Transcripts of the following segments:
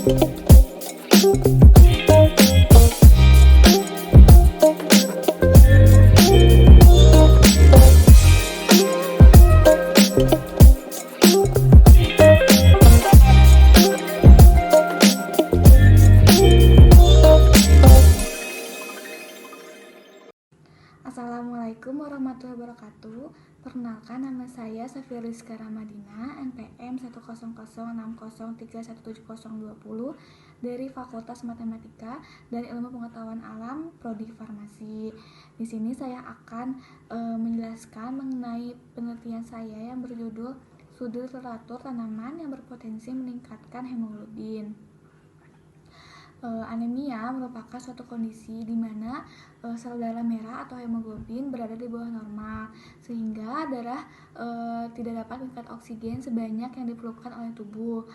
Assalamualaikum warahmatullahi wabarakatuh. Perkenalkan, nama saya Safia Rizka Ramadina, NPM 1006030317020 dari Fakultas Matematika dan Ilmu Pengetahuan Alam, Prodi Farmasi. Di sini saya akan menjelaskan mengenai penelitian saya yang berjudul Studi Literatur Tanaman yang Berpotensi Meningkatkan Hemoglobin. Anemia merupakan suatu kondisi di mana sel darah merah atau hemoglobin berada di bawah normal, sehingga darah tidak dapat mengikat oksigen sebanyak yang diperlukan oleh tubuh.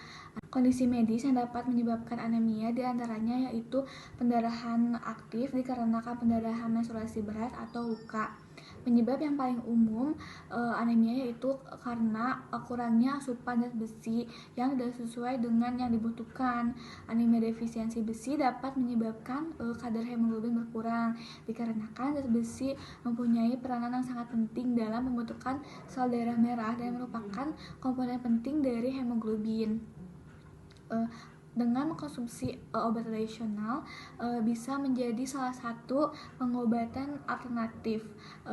Kondisi medis yang dapat menyebabkan anemia diantaranya yaitu pendarahan aktif dikarenakan pendarahan menstruasi berat atau luka. Penyebab yang paling umum anemia yaitu karena kurangnya asupan zat besi yang tidak sesuai dengan yang dibutuhkan. Anemia defisiensi besi dapat menyebabkan kadar hemoglobin berkurang dikarenakan zat besi mempunyai peranan yang sangat penting dalam pembentukan sel darah merah dan merupakan komponen penting dari hemoglobin. Dengan mengkonsumsi obat tradisional bisa menjadi salah satu pengobatan alternatif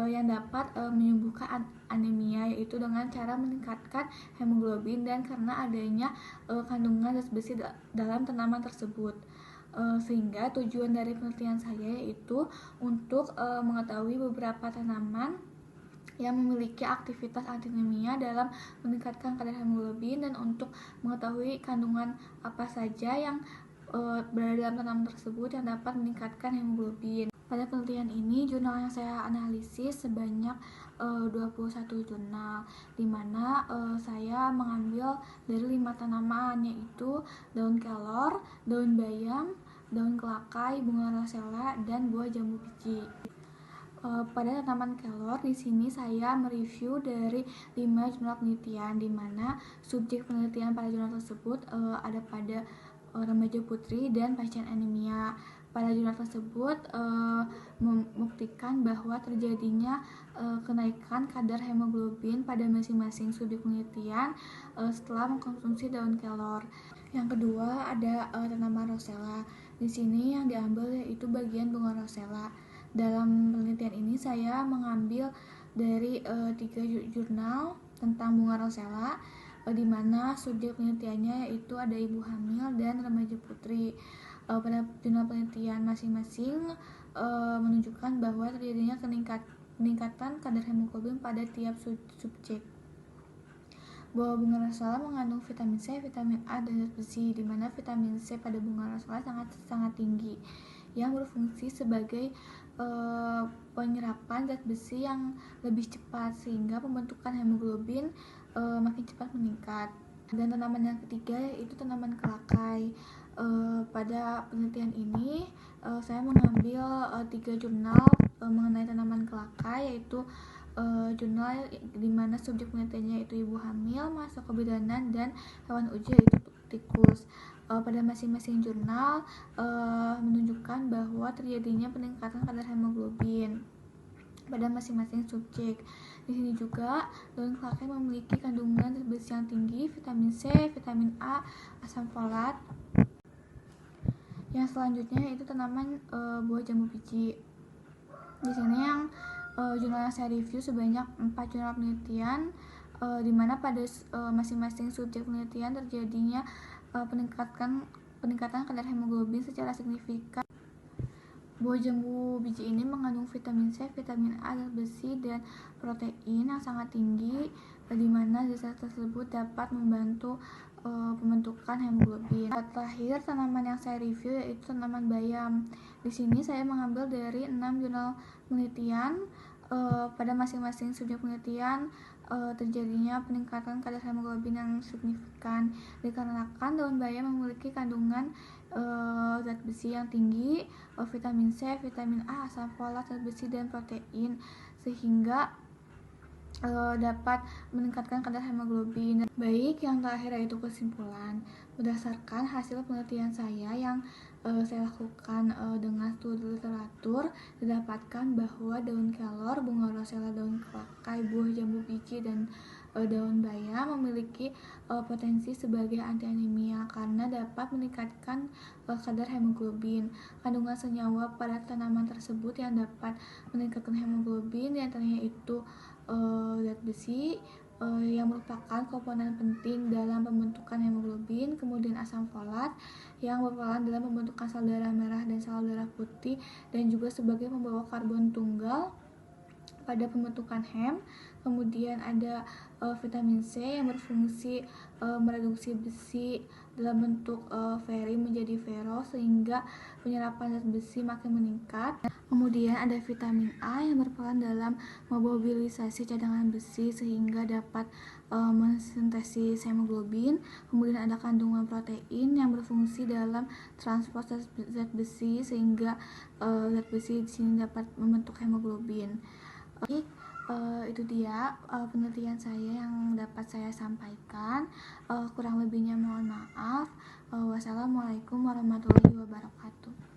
yang dapat menyembuhkan anemia, yaitu dengan cara meningkatkan hemoglobin dan karena adanya kandungan zat besi dalam tanaman tersebut. Sehingga tujuan dari penelitian saya yaitu untuk mengetahui beberapa tanaman yang memiliki aktivitas anti-anemia dalam meningkatkan kadar hemoglobin dan untuk mengetahui kandungan apa saja yang berada dalam tanaman tersebut yang dapat meningkatkan hemoglobin. Pada penelitian ini, jurnal yang saya analisis sebanyak 21 jurnal, di mana saya mengambil dari 5 tanaman, yaitu daun kelor, daun bayam, daun kelakai, bunga rosella, dan buah jambu biji. Pada tanaman kelor, di sini saya mereview dari 5 jurnal penelitian, di mana subjek penelitian pada jurnal tersebut ada pada remaja putri dan pasien anemia. Pada jurnal tersebut membuktikan bahwa terjadinya kenaikan kadar hemoglobin pada masing-masing subjek penelitian setelah mengkonsumsi daun kelor. Yang kedua ada tanaman rosella. Di sini yang diambil yaitu bagian bunga rosella. Dalam penelitian ini saya mengambil dari 3 jurnal tentang bunga rosella, di mana subjek penelitiannya yaitu ada ibu hamil dan remaja putri. Pada jurnal penelitian masing-masing menunjukkan bahwa terjadinya peningkatan kadar hemoglobin pada tiap subjek. Buah bunga rosella mengandung vitamin C, vitamin A, dan zat besi, di mana vitamin C pada bunga rosella sangat tinggi, yang berfungsi sebagai penyerapan zat besi yang lebih cepat sehingga pembentukan hemoglobin makin cepat meningkat. Dan tanaman yang ketiga yaitu tanaman kelakai. Pada penelitian ini saya mengambil 3 jurnal mengenai tanaman kelakai, yaitu jurnal di mana subjek penelitiannya yaitu ibu hamil, masa kebidanan, dan hewan uji yaitu tikus. Pada masing-masing jurnal menunjukkan bahwa terjadinya peningkatan kadar hemoglobin pada masing-masing subjek. Di sini juga daun kelakai memiliki kandungan zat besi yang tinggi, vitamin C, vitamin A, asam folat. Yang selanjutnya yaitu tanaman buah jambu biji. Di sini yang jurnal yang saya review sebanyak 4 jurnal penelitian, di mana pada masing-masing subjek penelitian terjadinya peningkatan kadar hemoglobin secara signifikan. Buah jambu biji ini mengandung vitamin C, vitamin A, zat besi, dan protein yang sangat tinggi, di mana zat tersebut dapat membantu pembentukan hemoglobin. Terakhir, tanaman yang saya review yaitu tanaman bayam. Di sini saya mengambil dari 6 jurnal penelitian. Pada masing-masing subjek penelitian terjadinya peningkatan kadar hemoglobin yang signifikan dikarenakan daun bayam memiliki kandungan zat besi yang tinggi, vitamin C, vitamin A, asam folat, zat besi, dan protein, sehingga dapat meningkatkan kadar hemoglobin. Baik, yang terakhir yaitu kesimpulan. Berdasarkan hasil penelitian saya yang saya lakukan dengan studi literatur, didapatkan bahwa daun kelor, bunga rosella, daun kelakai, buah jambu biji, dan daun bayam memiliki potensi sebagai anti anemia karena dapat meningkatkan kadar hemoglobin. Kandungan senyawa pada tanaman tersebut yang dapat meningkatkan hemoglobin diantaranya itu zat besi, yang merupakan komponen penting dalam pembentukan hemoglobin, kemudian asam folat yang berperan dalam pembentukan sel darah merah dan sel darah putih dan juga sebagai pembawa karbon tunggal pada pembentukan hem. Kemudian ada vitamin C yang berfungsi mereduksi besi dalam bentuk ferrin menjadi ferro sehingga penyerapan zat besi makin meningkat. Kemudian ada vitamin A yang berperan dalam memobilisasi cadangan besi sehingga dapat mensintesis hemoglobin. Kemudian ada kandungan protein yang berfungsi dalam transport zat besi sehingga zat besi di sini dapat membentuk hemoglobin. Oke, itu dia penelitian saya yang dapat saya sampaikan. Kurang lebihnya mohon maaf. Wassalamualaikum warahmatullahi wabarakatuh.